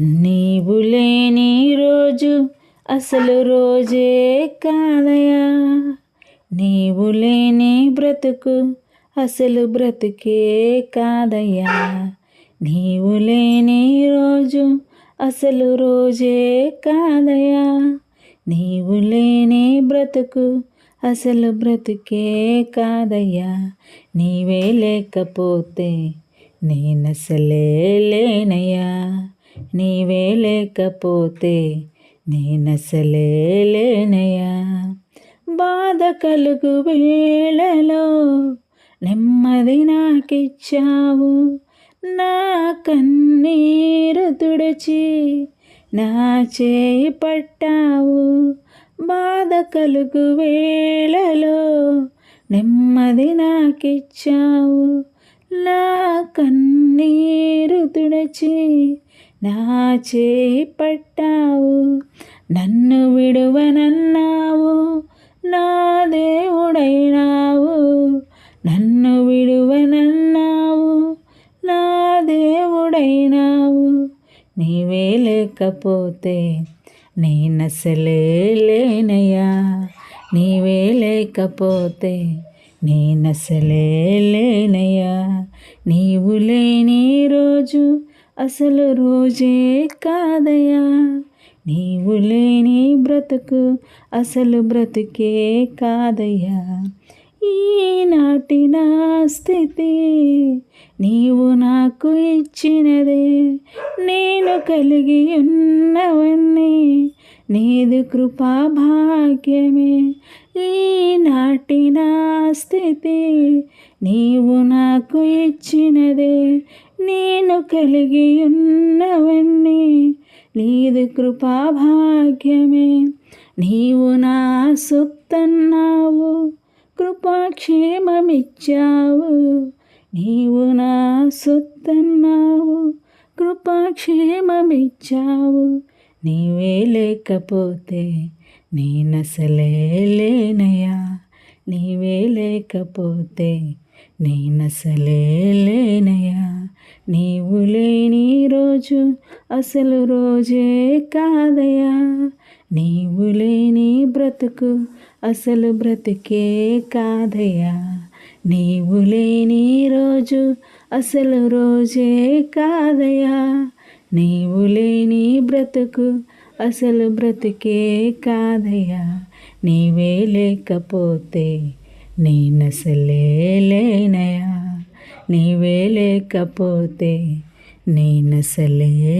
నీవు లేని రోజు అసలు రోజే కాదయా. నీవు లేని బ్రతుకు అసలు బ్రతుకే కాదయ్యా. నీవు లేని రోజు అసలు రోజే కాదయ్యా. నీవు లేని బ్రతుకు అసలు బ్రతుకే కాదయ్యా. నీవే లేకపోతే నేనసలే లేనయ్యా. నీవే లేకపోతే నేనసలే లేనయ్యా. బాధ కలుగు వేళలో నెమ్మది నాకిచ్చావు. నా కన్నీరు తుడిచి నా చేయి పట్టావు. బాధ కలుగు వేళలో నెమ్మది నాకిచ్చావు. నా కన్నీరు తుడిచి నా చేయి పట్టావు. నన్ను విడువనన్నావు, నా దేవుడైనావు. నన్ను విడువనన్నావు, నా దేవుడైనావు. నీవే లేకపోతే నేనసలే లేనయ్యా. నీవే లేకపోతే నేనసలే లేనయ్యా. నీవు లేని రోజు అసలు రోజే కాదయ్యా. నీవు లేని బ్రతుకు అసలు బ్రతుకే కాదయ్యా. ఈనాటి నా స్థితి నీవు నాకు ఇచ్చినదే. నేను కలిగి ఉన్నవన్నీ నీదు కృపా భాగ్యమే. ఈనాటి నా స్థితి నీవు నాకు ఇచ్చినదే. నేను కలిగి ఉన్నవన్నీ నీదు కృపా భాగ్యమే. నీవు నా సొత్తన్నావు, కృపాక్షేమమిచ్చావు. నీవు నా సొత్తన్నావు, కృపాక్షేమమిచ్చావు. నీవే లేకపోతే నేనసలే లేనయ్యా. నీవే లేకపోతే నేనసలే లేనయ్యా. నీవు లేని రోజు అసలు రోజే కాదయ్యా. నీవు లేని బ్రతుకు అసలు బ్రతుకే కాదయ్యా. నీవు లేని రోజు అసలు రోజే కాదయ్యా. నీవు లేని బ్రతుకు అసలు బ్రతుకే కాదయ్యా. నీవే లేకపోతే నేనసలే లేనయ్యా. నీవే లేకపోతే నేనసలే